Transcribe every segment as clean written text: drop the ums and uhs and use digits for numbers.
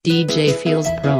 DJ Pheelz Pro.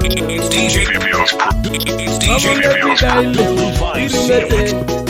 It's DJ Pheelz Pro. It's DJ Pheelz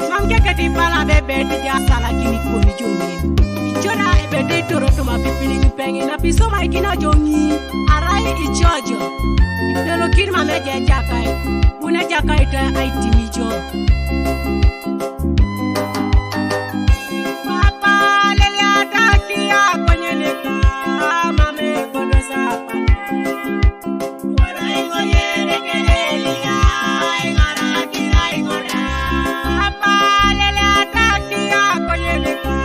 Mamke kati pala bebe di jasa la kini kuni jumi. Ichora ebe di toro to ma pipini kina jongi arai ichojo ipelo kirma meje jakai una jakai ta aitimijo papa lele atakia kwenye leka mame kodo sapa warai ngoye rekelia ingara kira ingora papa lele atakia kwenye leka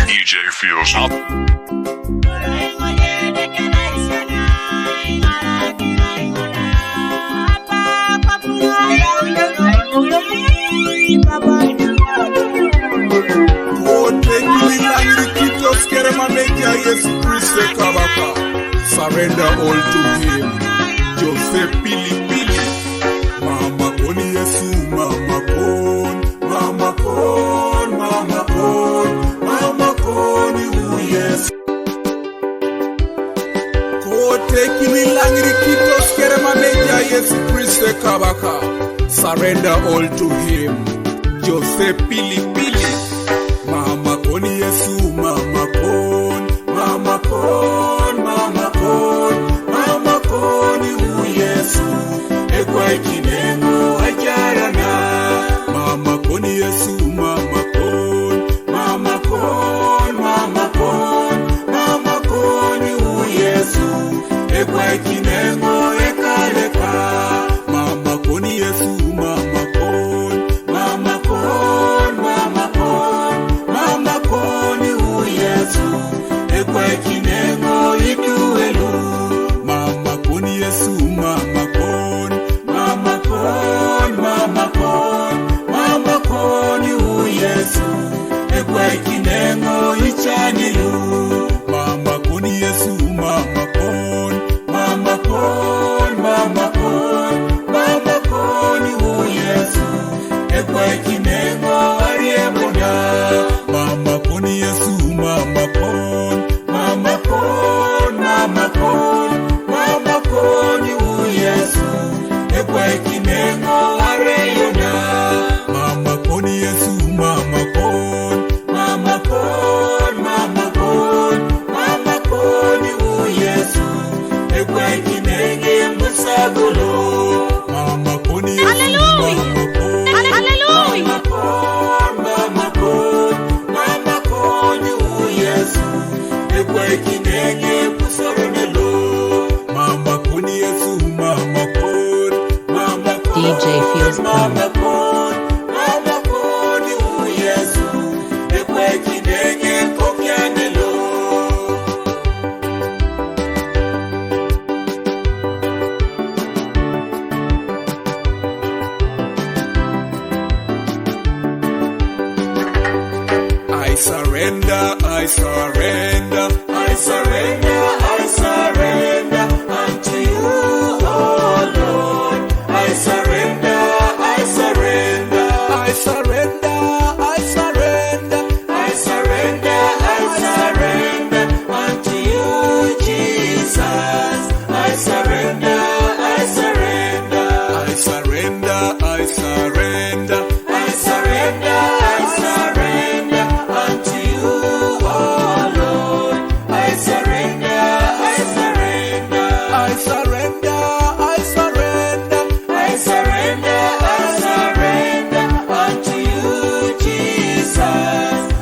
DJ Pheelz up. Surrender all to him. Joseph Pili Pili. Mama Koni Yesu, Mama Kon, Mama Kon, Mama Kon, Mama Koni Yesu. Kote kimilangi kitos kerema meja Yesu Christe kabaka. Surrender all to him. Joseph Pili Pili. Mama Koni Yesu, Mama Kon, Mama Kon, Mama Kon, Mama Koni Yesu. Ekwa kinengo ajarana. Mama Koni Yesu, Mama Kon, Mama Kon, Mama Kon, Mama Koni Yesu. Ekwa kinengo ekaleka. Mama Koni Yesu, Mama Kon, Mama Kon, Mama Kon, Mama Koni Yesu. Ekwa kinengo ituelu. Mama Koni Yesu, Mama Kon, Mama Kon, Mama Kon, Mama Koni Yesu. Ekwa kinengo ichanilu. Mama Koni Yesu, Mama Kon, Mama Kon, Mama Kon, Mama Koni Yesu. Ekwa kinengo ariemona. Mama Koni Yesu, Mama Kon, Mama Kon, Mama Kon, Mama Koni Yesu. Ekwa kinengo ariona. Mama Koni Yesu, Mama Kon, Mama Kon, Mama Kon, Mama Koni Yesu. Ekwa kinenge musagulo. Mama Koni Yesu, Mama Kon, Mama Kon, Mama Kon, Mama Koni Yesu. Ekwa kinenge musoronelo. Mama Koni Yesu, Mama Kon, Mama Kon, DJ Pheelz Mama Kon, Mama Koni Yesu. Ekwa kinenge kokianelo. I surrender, I surrender, I surrender, I surrender unto you, oh Lord. I surrender, I surrender, I surrender, I surrender, I surrender, I surrender unto you, Jesus. I surrender, I surrender, I surrender, I surrender, I surrender, I surrender unto you, oh Lord. I surrender, I surrender, I surrender, I surrender, I surrender, I surrender unto you, Jesus.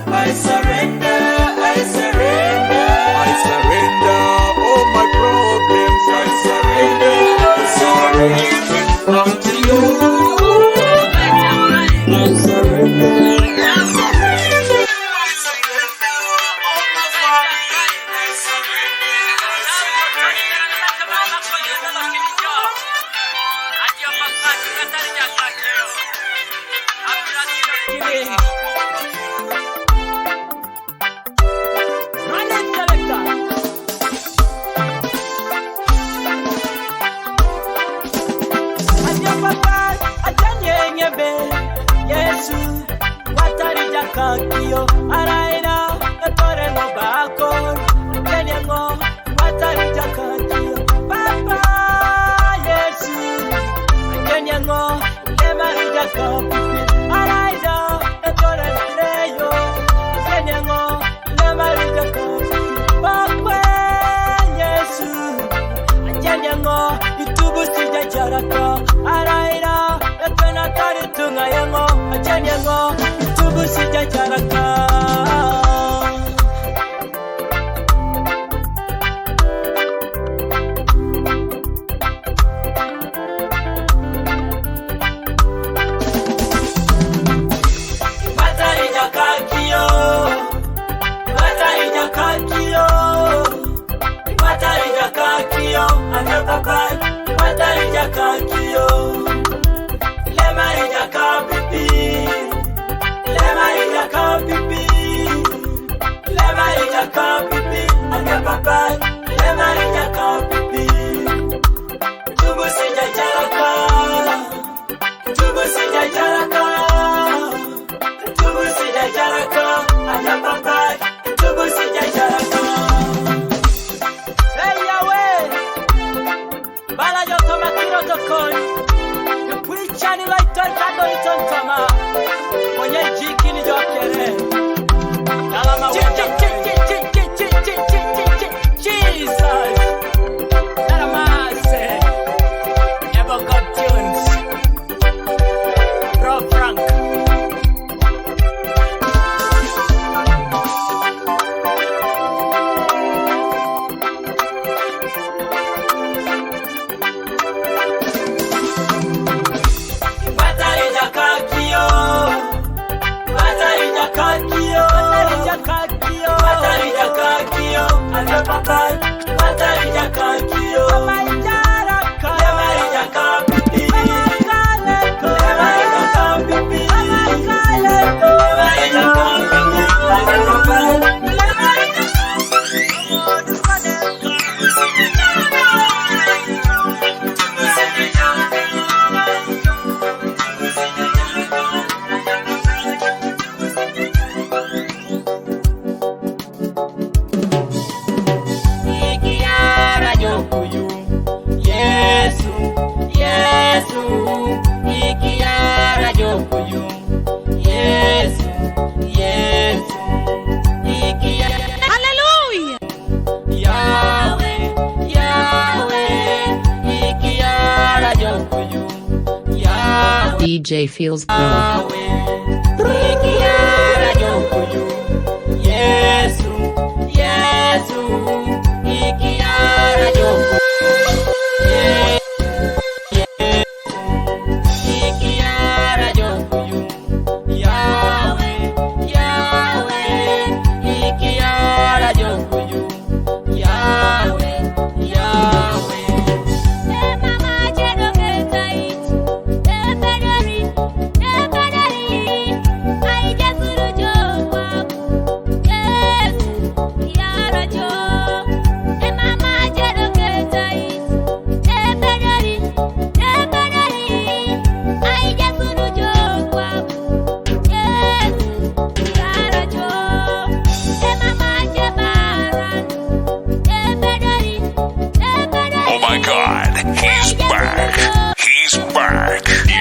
I surrender, I surrender, I surrender all my problems. I surrender, I surrender unto you. I surrender, I surrender, I surrender all my worries. I surrender, Yesu, watari jakakio, araina, etore no bako, tenengo, watari jakakio, papa. manyango tubu sijajaraka. DJ Pheelz Pro.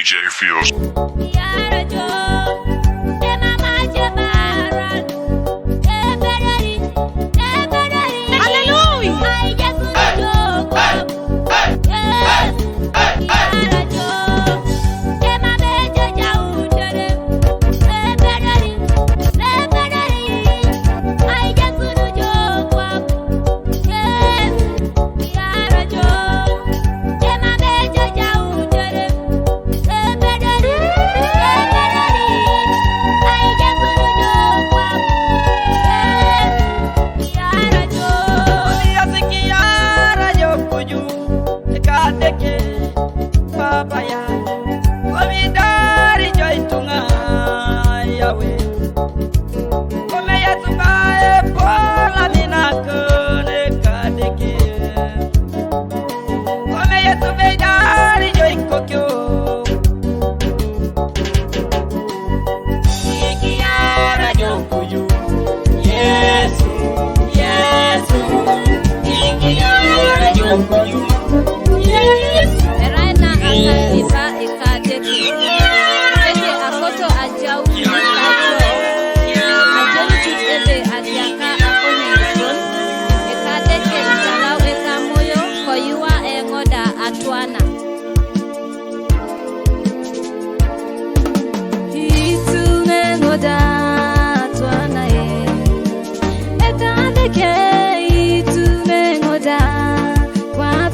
DJ Pheelz. Yeah.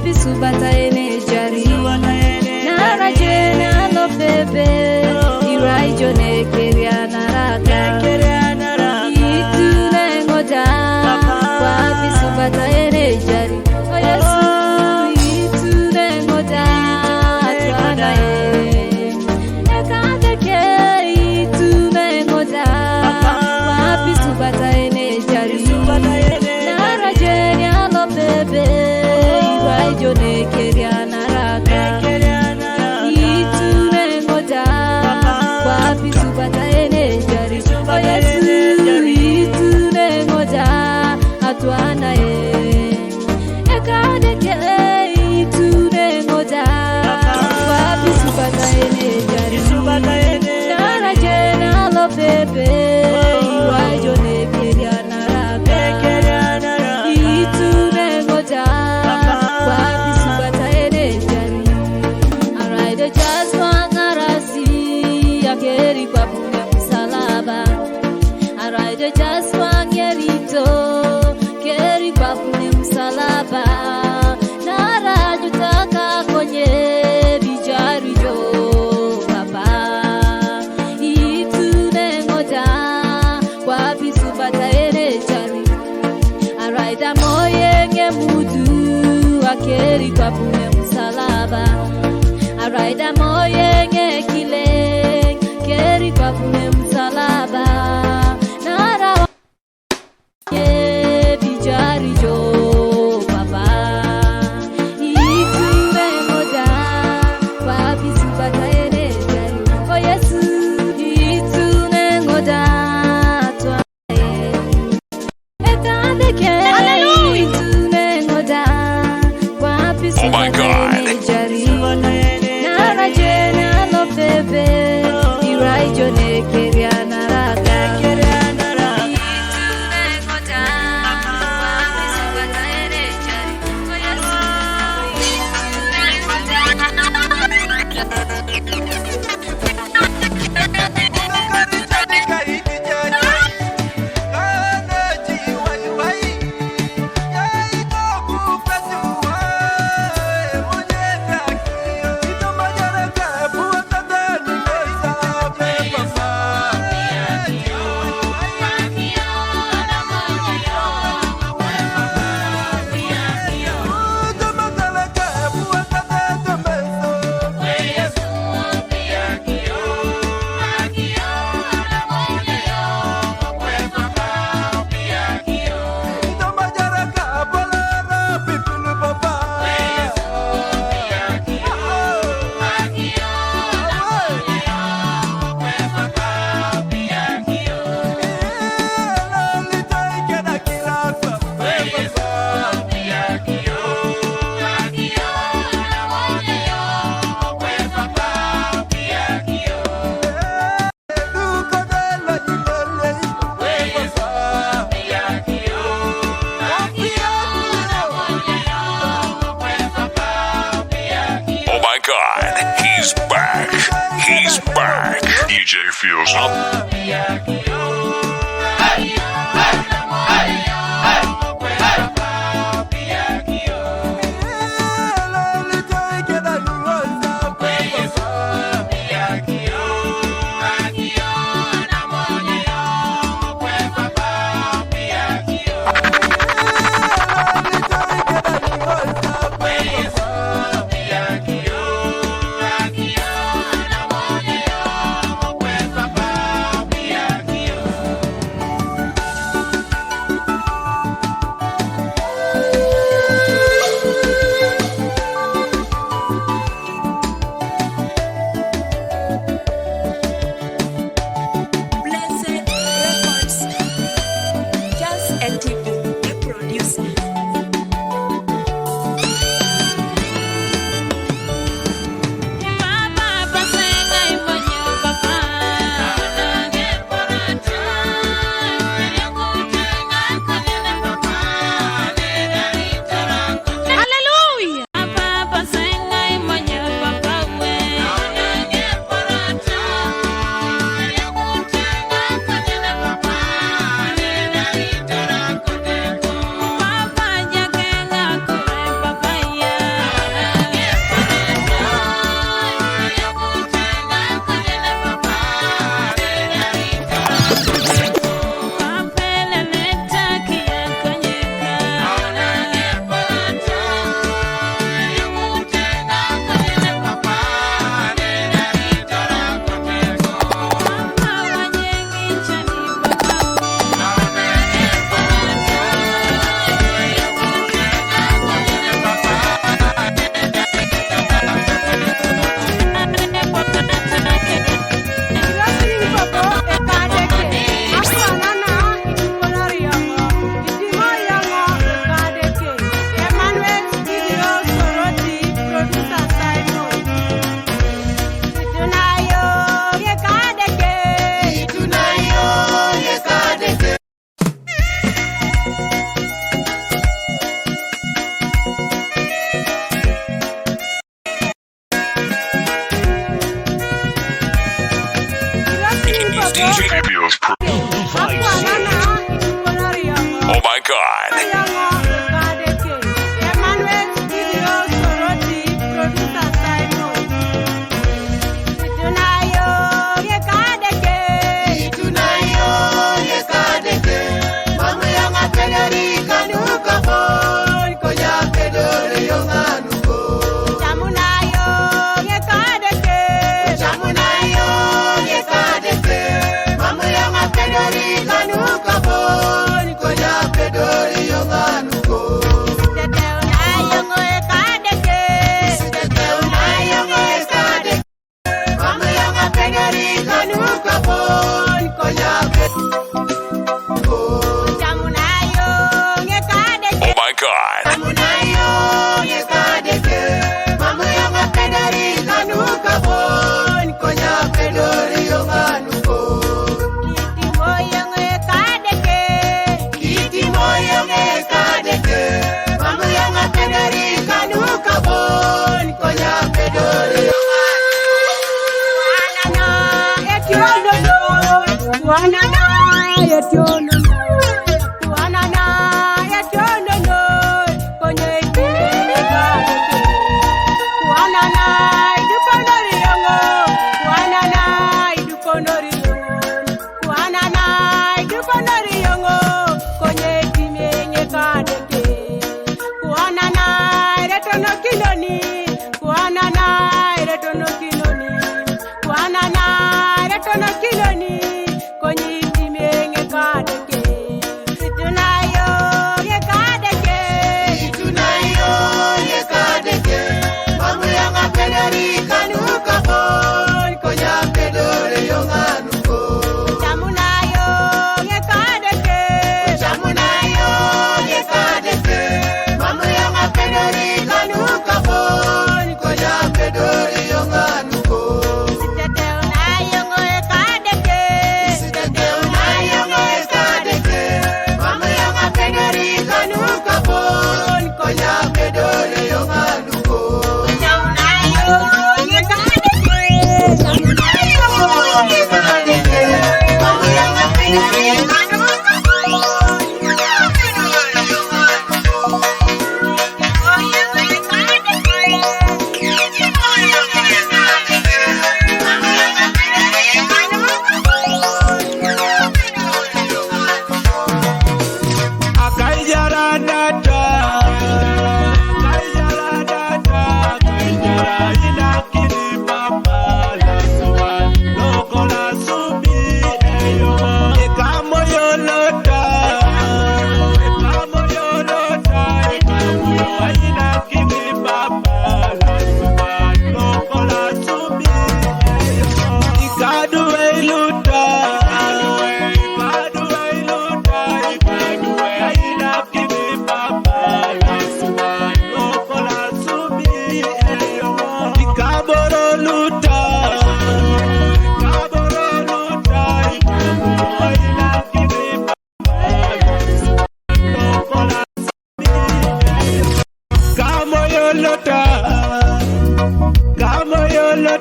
wapi subata ene jari nara jena lo bebe iraijo ne keria naraka itu nengoja wapi subata ene jari oh Yesu itu nengoja atwana ekade ke itu nengoja wapi subata ene jari nara jena lo bebe iraijo ne keria naraka itu nengoja wapi subata ene jari oh Yesu itu nengoja atwana ekade ke itu nengoja wapi subata ene jari nara jena lo bebe iraijo ne keria naraka itu nengoja wapi subata ene jari araide jaswa ngarasi akeri kwa punya msalaba araide jaswa ngerito keri kwa punya msalaba nara jutaka kwenye bijari jo baba itu nengoja wapi subata ene jari araida moye ngemudu akeri kwa punya msalaba araida moye ngekile keri kwa punya msalaba nara bijari jo baba itu nengoja wapi subata ene jari oh Yesu itu nengoja twa ekade ke itu nengoja wapi Oh my subata God. ene jari nara jena lo bebe iraijo ne keria naraka itu nengoja wapi subata ene jari oh Yesu Oh my God, he's back. He's back. DJ Pheelz up. Pheelz. Oh my God.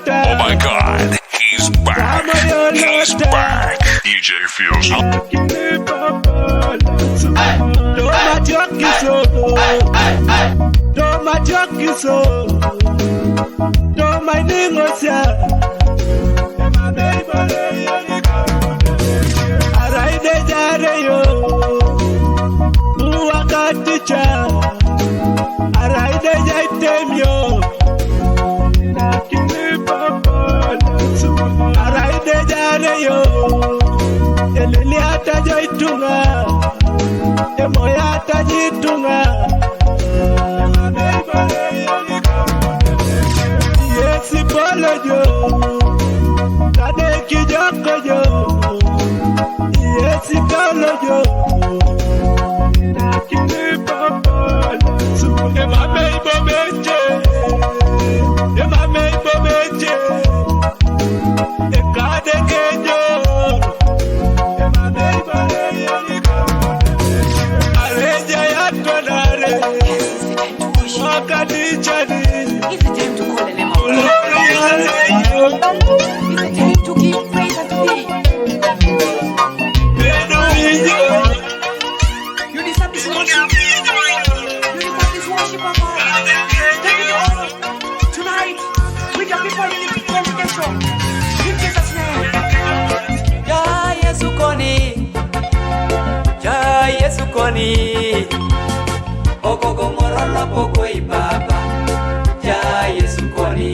Oh my God, he's back. He's back. DJ Pheelz. It's time to give praise unto thee. koni Ogogo morolo pogo ibaba Ja Yesu koni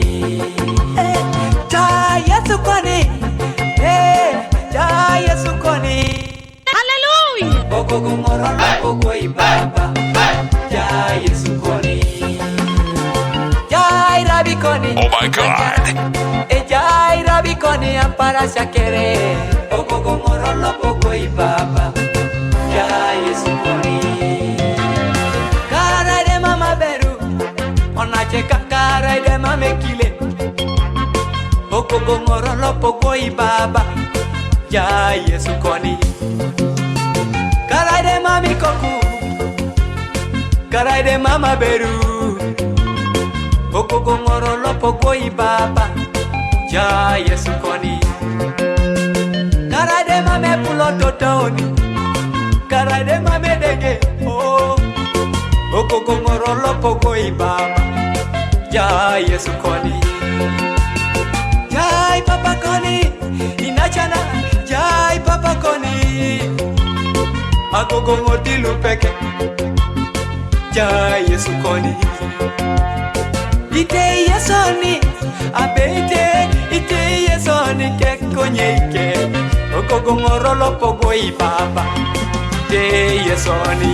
Ja Yesu koni Ja Yesu koni Hallelujah. Ogogo morolo pogo ibaba Ja Yesu koni Jai Rabbi koni Oh my God. Jai Rabbi koni ampara shakere Ogogo morolo pogo ibaba Ja Yesu koni Kara de mama beru Onacheka kara de mama kile Ogogo morolo pogo ibaba Ja Yesu koni Kara de mami koku Kara de mama beru Ogogo morolo pogo ibaba Ja Yesu koni Kara de mame pulo totoni Kara de mame dege oh Ogogo morolo pogo ibaba Ja Yesu koni Jai papa koni Inachana Jai papa koni Agogo ngodilu peke Ja Yesu koni Ite yesoni Abete Ite yesoni ke konyeke Ogogo morolo pogo ibaba Ite yesoni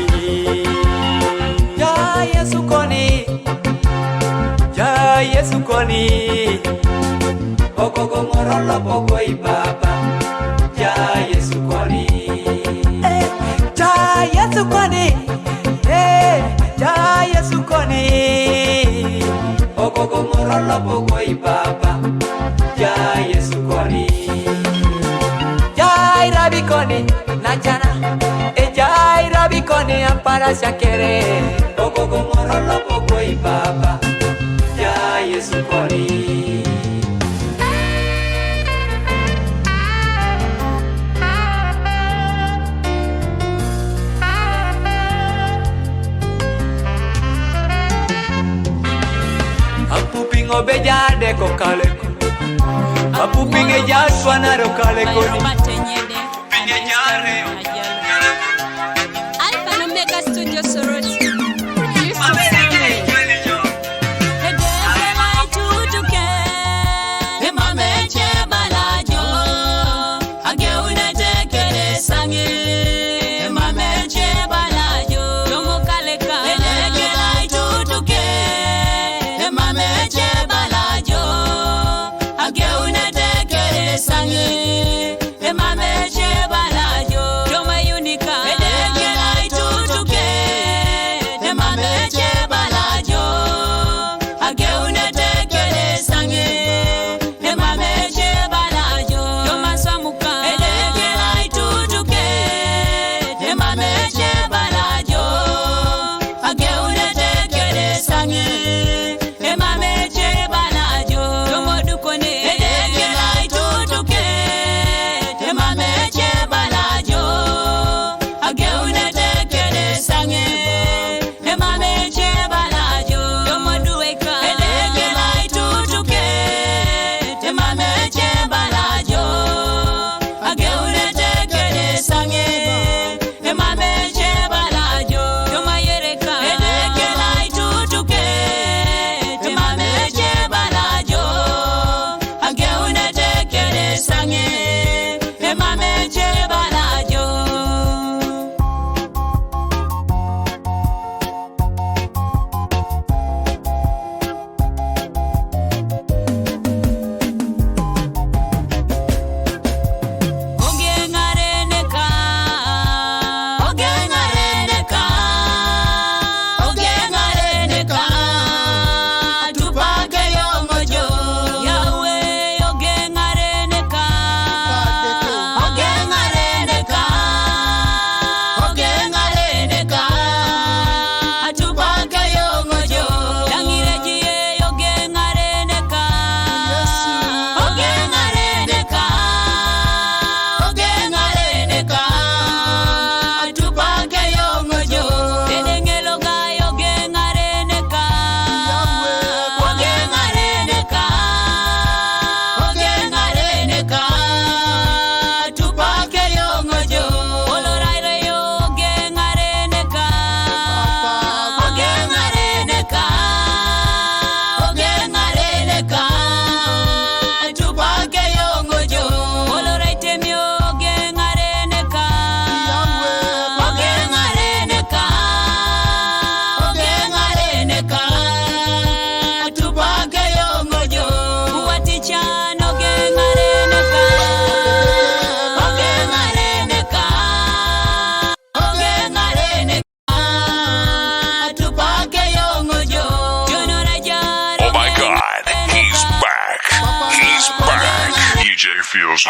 Ja Yesu koni Ja Yesu koni Ogogo morolo pogo ibaba Ja Yesu koni Ja Yesu koni Ja Yesu koni Ogogo morolo pogo ibaba Ja Yesu koni Jai Rabbi koni Nachana Jai Rabbi koni ampara shakere Ogogo morolo pogo ibaba Ja Yesu koni Apupingo bejade ko kaleko Apupinge jaswana ro kaleko Apupinge jare Alpha and Omega Studio Sorority. Sangi, emame che balajo, DJ Pheelz.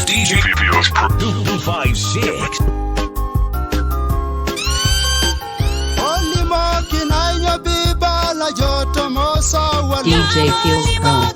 DJ Pheelz 256. DJ Pheelz Pro.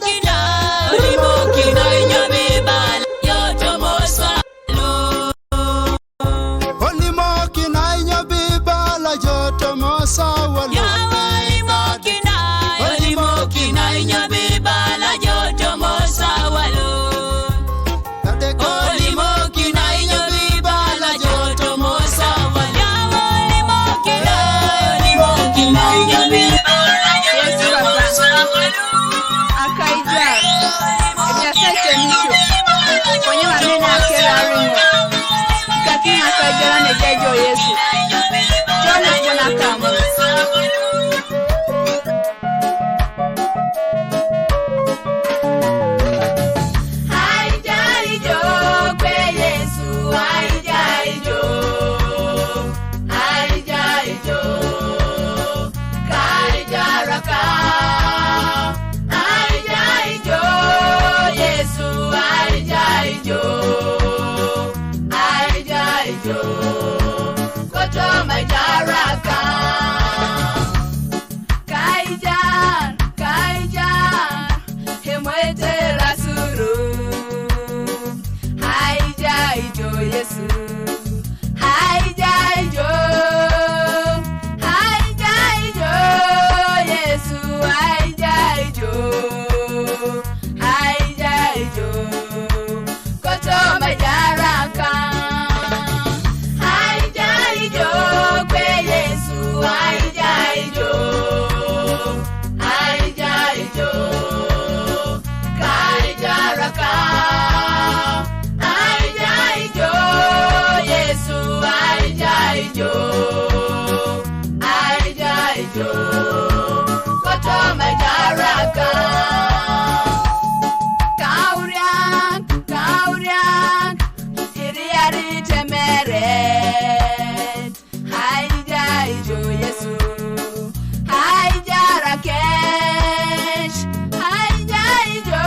Go to my majaraka. Kauriak, hiriari temeret. Haija ijo Yesu, haija Rakesh, haija ijo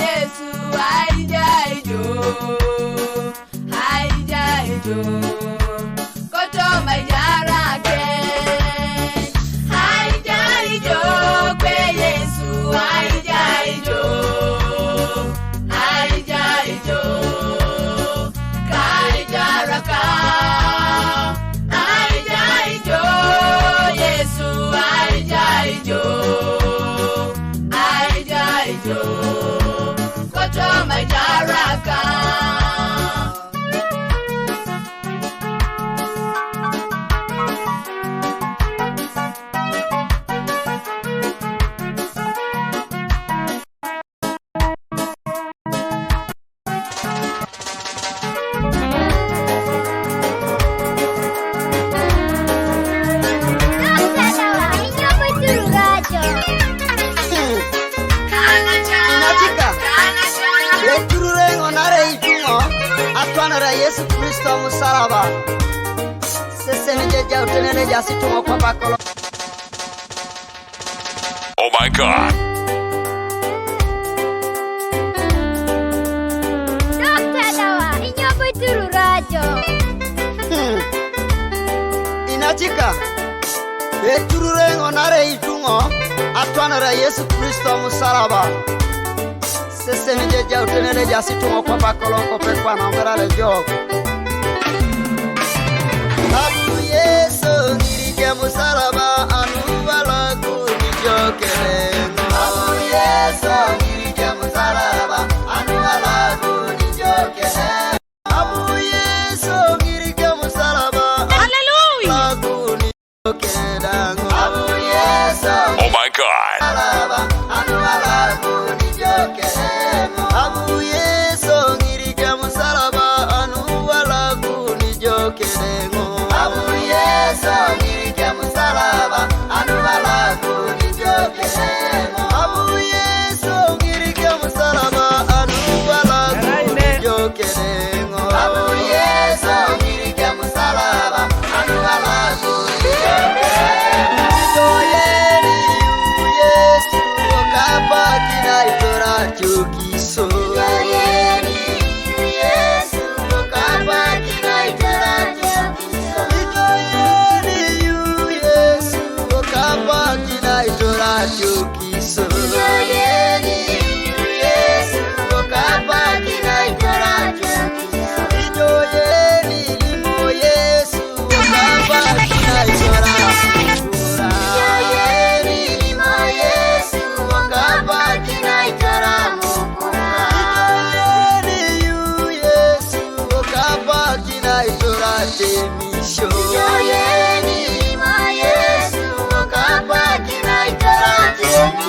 Yesu, haija ijo koto majarake. Haija ijo kwe Yesu, haija ijo kaija raka. Haija ijo Yesu, haija ijo koto majaraka. Yesu Kristo musalaba sese njeja utenene jasituma kwa bakolo. Oh my God. Dokta dawa inyobo turu rajo. Inachika etururengo nare itungo atwanara Yesu Kristo musalaba sese njeja utenene jasituma kwa bakolo ko pekwa na mberale jog. Abu Yesu ngirike musalaba anubala kunijokere. Abu Yesu ngirike musalaba anubala kunijokere. Abu Yesu ngirike musalaba. Hallelujah. Kunijokere. Abu Yesu. Oh my God. Anubala kunijokere. Abu Yesu ngirike musalaba anubala kunijokere. Abu Yesu ngirike musalaba anubala kunijokere. Abu Yesu ngirike musalaba anubala kunijokere. Abu Yesu ngirike musalaba anubala kunijokere. Itoyeni Yesu okapa kina itora chukiso. Itoyeni Yesu okapa kina itora chukiso. Itoyeni Yesu okapa kina itora chukiso. Itoyeni Yesu okapa kina itora chukiso. Itoyeni limo Yesu okapa kina itora mukura. Itoyeni limo Yesu okapa kina itora mukura. Itoyeni Yesu okapa kina itora temisho. Itoyeni limo Yesu okapa kina itora temisho.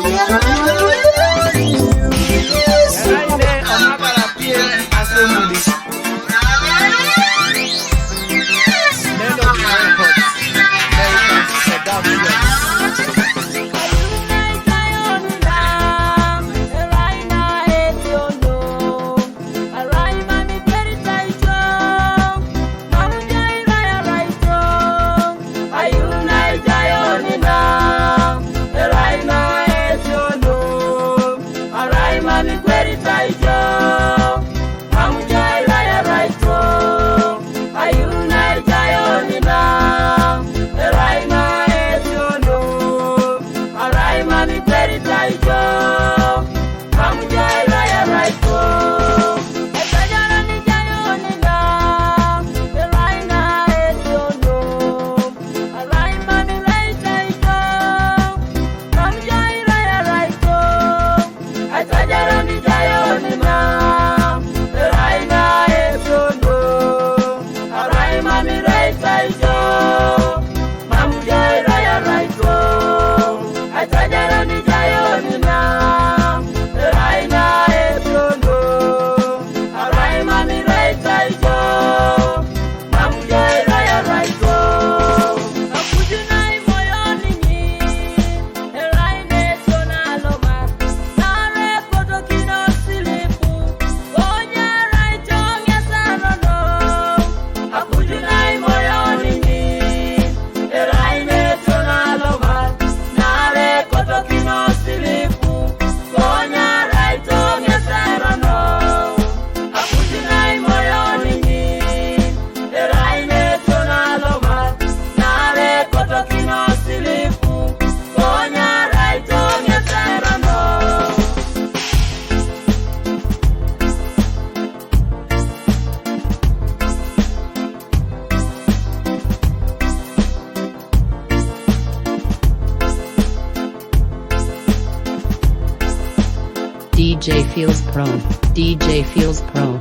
DJ Pheelz Pro. DJ Pheelz Pro.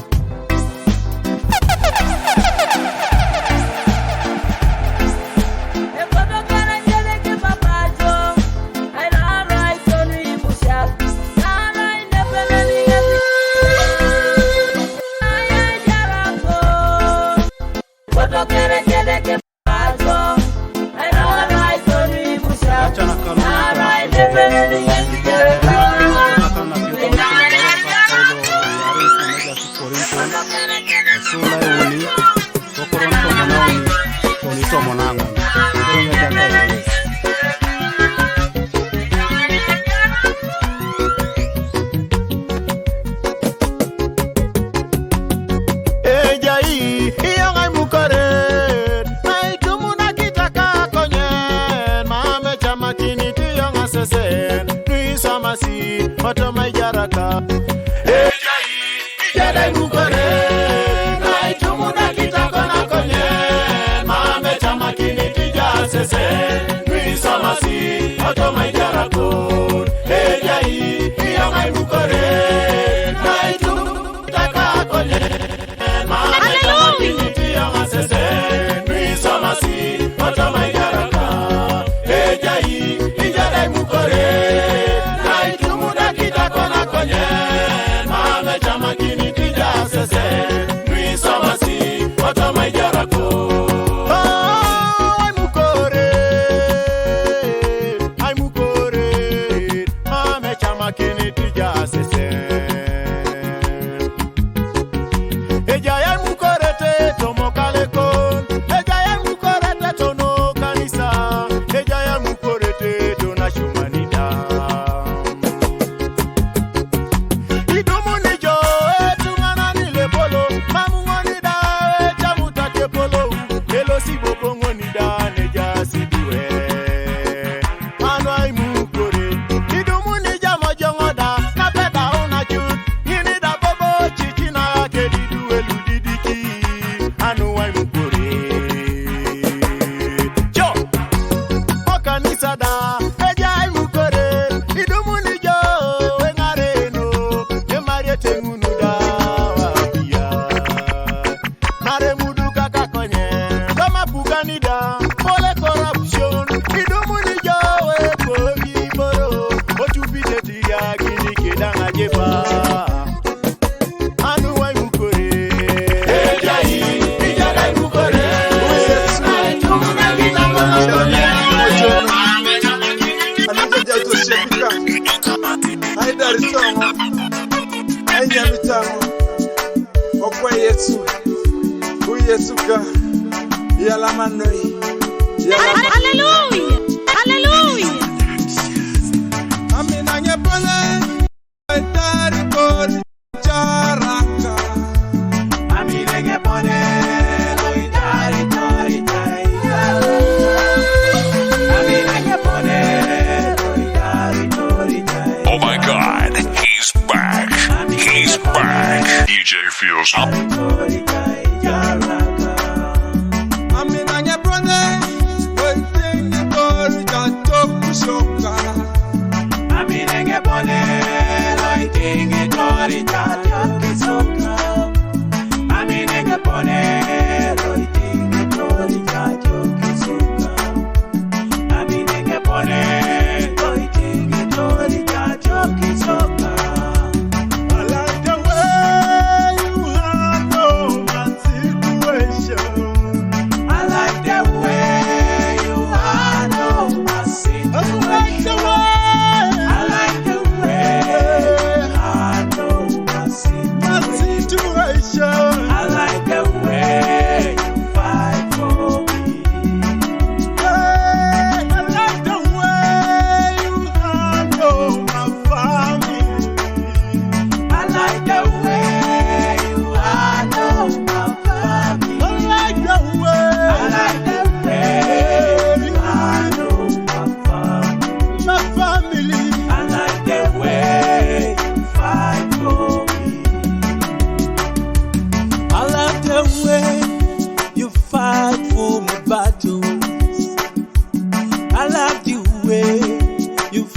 Oh my God, he's back. He's back. DJ Pheelz up.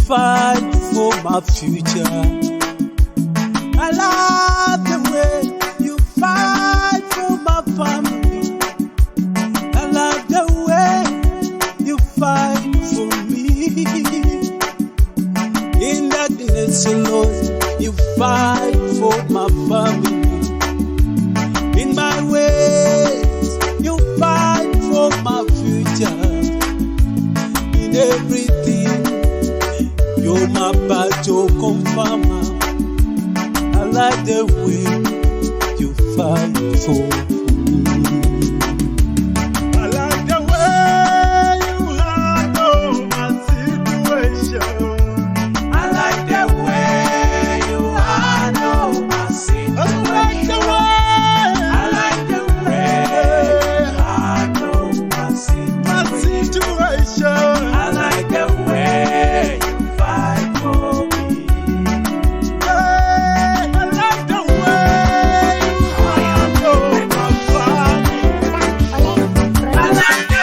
fight for my future. love the way you fight for my family. I love the way you fight for me. In darkness, Lord, you fight for my family. In my ways, you fight for my future. In everything, you're my battle confirmer. I like the way you fight for me. I like the way you handle my situation. I like the way you handle my situation. I like the way you handle my situation. I like the way you fight for me. I like the way you handle my family. I like the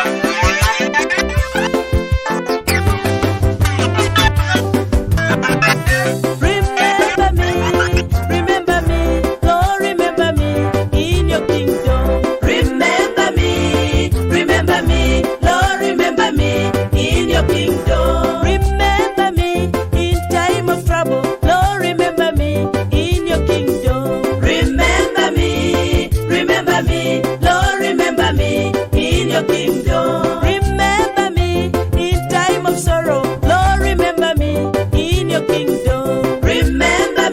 Remember me, Lord, remember me in your kingdom. Remember me, Lord, remember me in your kingdom. Remember me in time of trouble, Lord, remember me in your kingdom. Remember me, Lord, remember me in your kingdom. Remember me in time of sorrow, Lord, remember me in your kingdom. Remember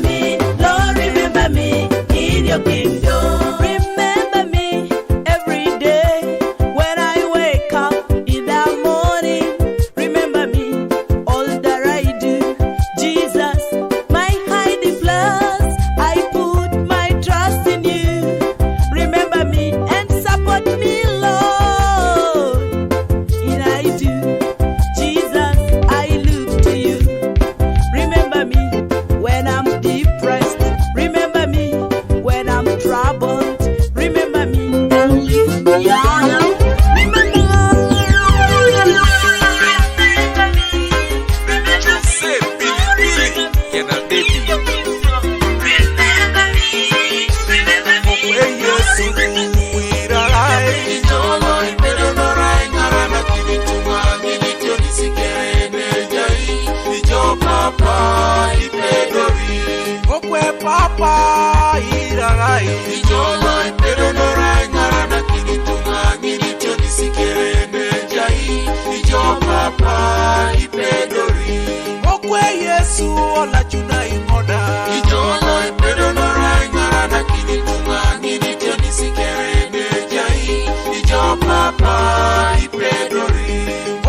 me, Lord, remember me in your kingdom. Remember me every day when I wake up in the morning. Remember me all that I do. Jesus, my hiding place, I put my trust in you. Remember me and support me, Lord. And I do. Jesus, I look to you. Remember me when I'm depressed. Remember me when I'm troubled. Remember me and lift me up. Papa, irarai, ijolo, pero no rai, narana kinitunga, nilicho nisikerene jai, ijo papa, ipedori. Okwe Yesu, ola chuna imoda. Ijolo, pero no rai, narana kinitunga, nilicho nisikerene jai, ijo papa, ipedori.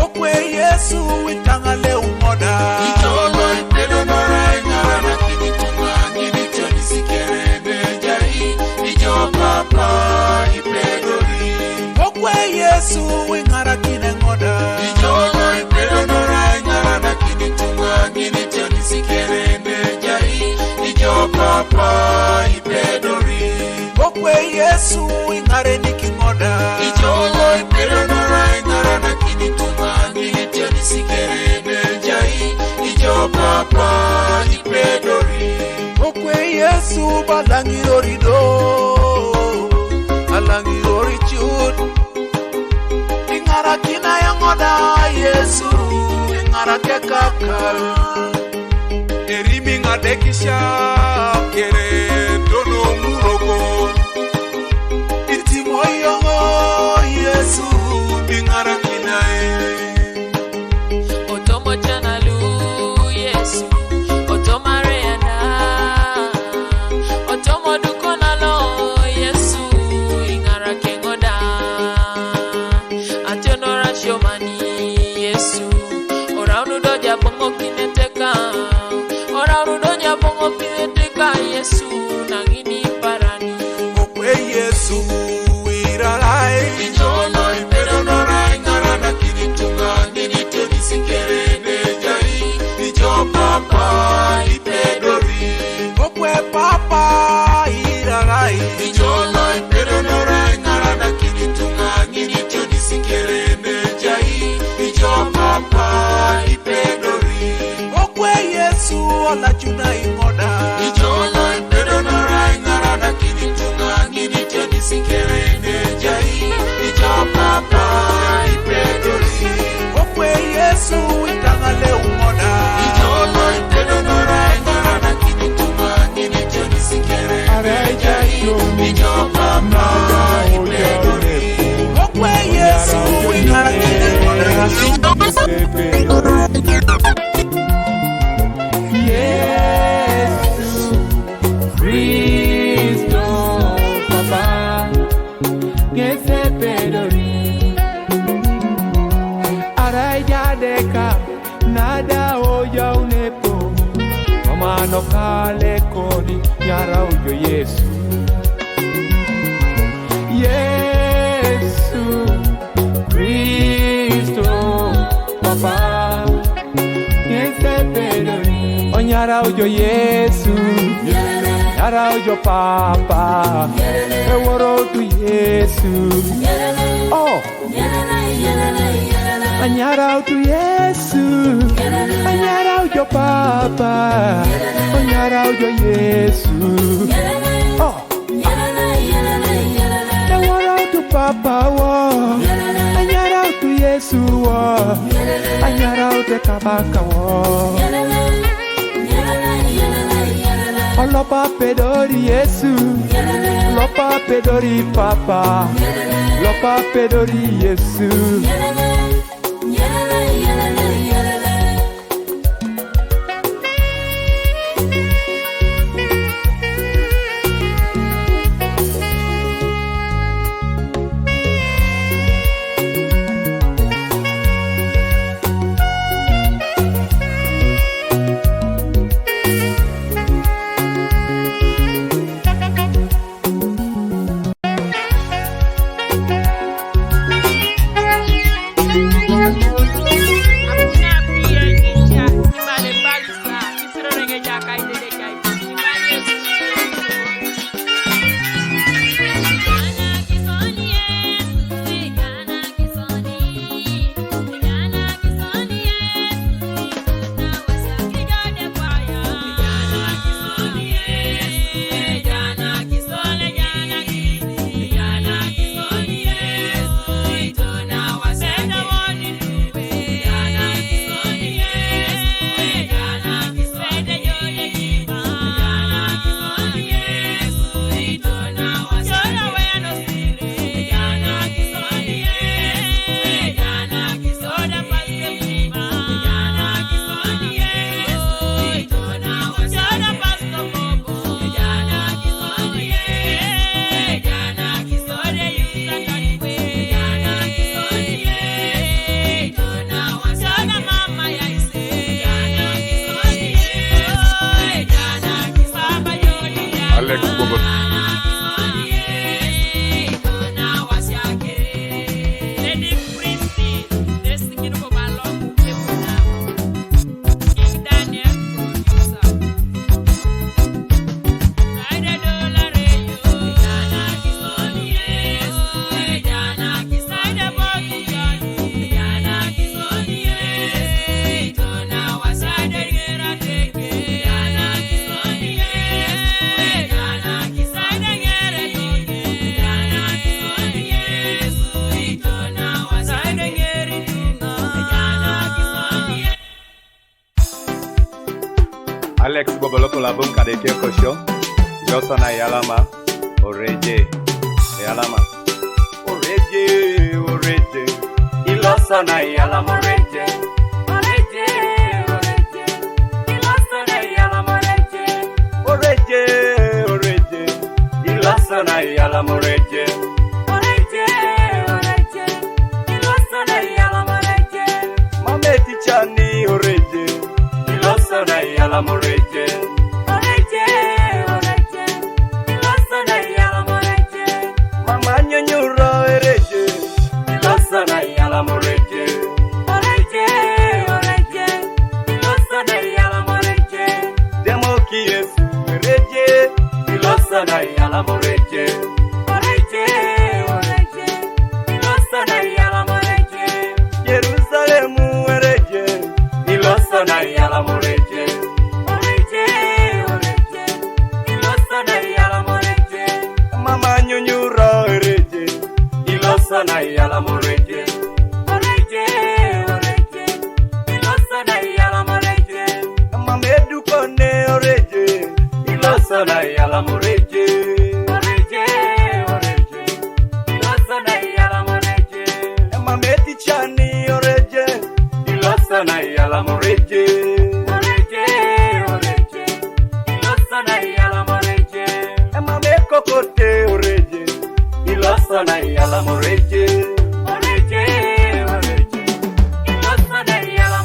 Okwe Yesu, itangale umoda. Ijolo, pero no rai, narana kinitunga, nilicho nisikerene jai, ijo papa, ipedori. Okwe Yesu, ingara kine ngoda. Ijolo, pero no rai, narana kinitunga, nilicho nisikerene jai, ijo papa, ipedori. Okwe Yesu, ingare nikingoda. Ijolo, pero no rai, narana kinitunga, nilicho nisikerene jai, ijo papa, ipedori. Okwe Yesu, balangirori do, alangirori chud. Ingara kina yangoda Yesu, ingara kekakal. Erimi ngadekisha kere dono murogo. Itimo yongo Yesu, ingara kinae. Otomo chanalu Yesu, otomo reana, otomo dukonalo Yesu, ingara kengoda. Ationora shomani Yesu, oraunu doja bongo kineteka, oraunu doja bongo kineteka Yesu. malaika nada oya unepo Omano kale kodi nyara ujo Yesu Yesu Kristo Papa Yense pedori Onyara ujo Yesu Nyara ujo Papa Eworo tu Yesu Oh Anyara tu Yesu Anyara ujo Papa Anyara ujo Yesu Oh Eworo tu Papa wo Anyara tu Yesu wo Anyara tu Kabaka wo Olopa pedori Yesu Lopa pedori Papa Lopa pedori Yesu Alex Boboloko la bunka de Keko Show. Josona Yalama. Oreje. Yalama. Oreje. Oreje. Ilosona Yalama Oreje. Oreje. Oreje. Ilosona Yalama Oreje. Oreje. Oreje. Ilosona Yalama Oreje. Oreje. Oreje. Ilosona Yalama Oreje. Mameti chani Oreje. Ilosona Yalama Oreje. Oreje. Oreje. Ilosona Yalama Oreje. Mama nyanyura Oreje. Ilosona Yalama Oreje. Oreje. Oreje. Ilosona Yalama Oreje. Demoki Yesu Oreje. Ilosona Yalama Oreje. Oreje. Oreje. Ilosona Yalama Oreje. Jerusalemu Oreje. Ilosona Yalama Oreje. Oreje. Oreje. Ilosona Yalama Oreje. Mama nyunyura Oreje. Ilosona Yalama Oreje. Oreje. Oreje. Ilosona Yalama Oreje. Mama edukone Oreje. Ilosona Yalama Oreje. Oreje. Oreje. Ilosona Yalama Oreje. Mama etichani Oreje. Ilosona Yalama Oreje. Oreje. Oreje. Ilosona Yalama Oreje. Mama ekokote Oreje. Ilosona Yalama Oreje. Oreje. Oreje. Ilosona Yalama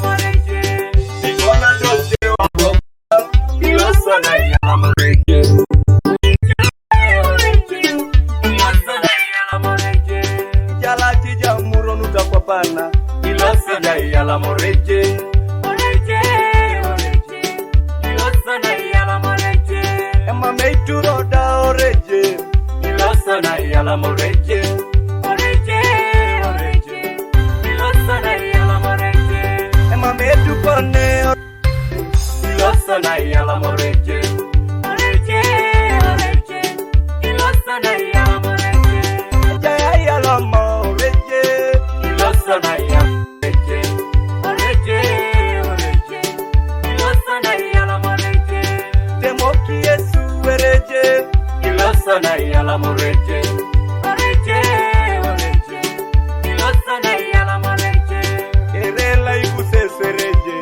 pana ilosa na yala moreje oreje oreje ilosa na yala moreje ema meituro da oreje ilosa na yala moreje oreje oreje ilosa na yala moreje ema meitu kone ilosa na yala moreje oreje oreje ilosa na yala moreje jaya yala moreje ilosa na yala moreje oreje oreje ilosa na yala moreje temoki Yesu wereje ilosa na yala moreje oreje oreje ilosa na yala moreje erela ikusesereje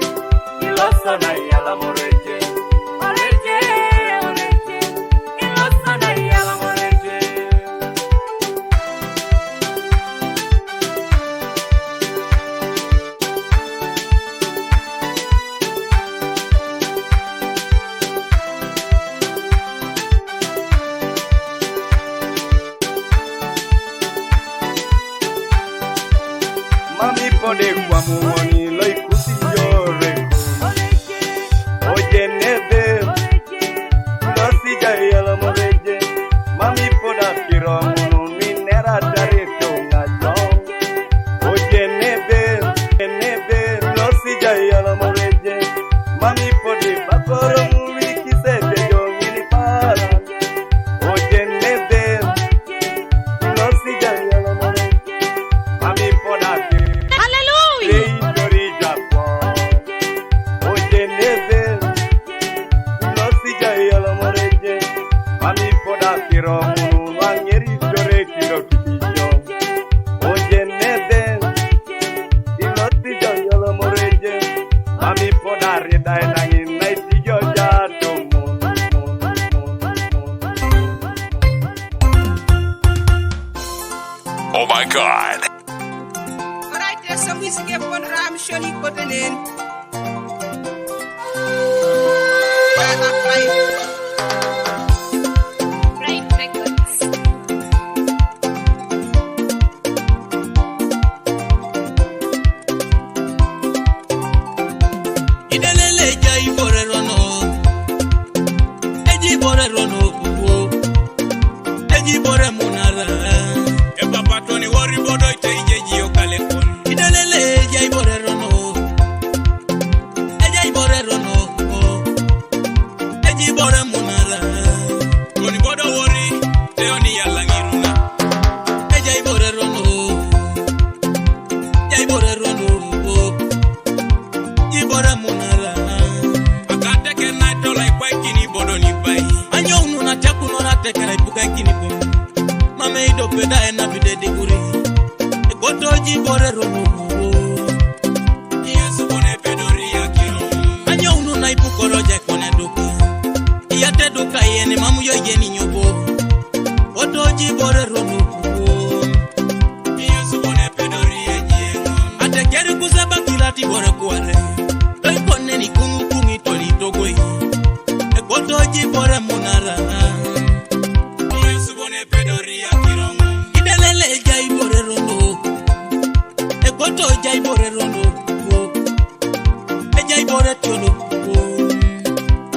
ilosa na yala moreje oreje oreje ilosa na yala moreje mami pode kwa muoni loi kusiyore oje nebe dosi jayala moreje mami poda kiro minera tareto ngajo oje nebe dosi jayala moreje mami pode bakoro muli kisete jongini para oje nebe dosi jayala moreje mami poda Oh my God. Alright, there's some music upon Ram Shoni Kotanin. Right records. Idelele jai bore rono. Eji bore rono. Eji bore munara. Patoni wori bodo ite ijeji o kalekon idelele jai bore rono ejai bore rono eji bore munara koni bodo wori teoni yalla ngiruna ejai bore rono jai bore rono ji bore munara akate ke naito like kwai kini bodo ni bai anyo unu na taku no na tekere buka kini bo mame ido peda ena bide diguri ekotoji bore rono Yesu bone pedori akiro anyo unu na ipukoro je kone duka iyate duka yeni mamu yo yeni nyobo otoji bore rono Yesu bone pedori ejengo ate keri kusaba kilati bore kware toi kone ni kungu kungi tori togoi ekotoji bore munara Ekoto jai bore rono ejai bore tolo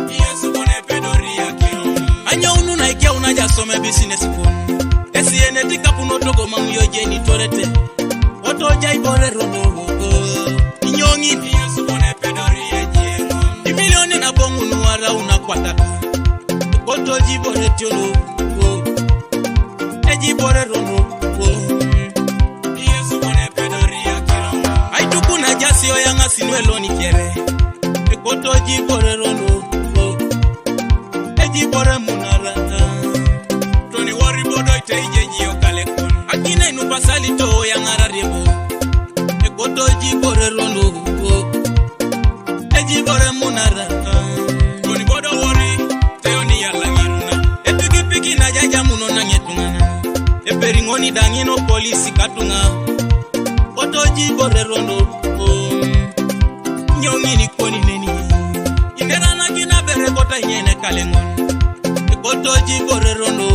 Yesu bone pedori akiro anya unu na ikia unaja some business kon esi ene tika puno togo mamu yo jeni torete oto jai bore rono inyongi Yesu bone pedori ejengo di milioni na bongu nuara unakwata ekoto jibore tolo eji bore rono Sio yanga sinwelo ni kere ekoto jibore rono ejibore munara toni wori bodo ite ijeji o kalekon akine inu pasali to yanga rarebo ekoto jibore rono ejibore munara toni bodo wori teoni yalla ngiruna epiki piki na jaja muno na ngetungana eperingoni dangino polisi katunga otoji bore rono nyongini koni neni indera na kina bere bota nyene kalengon otoji bore rono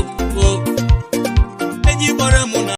eji bore muna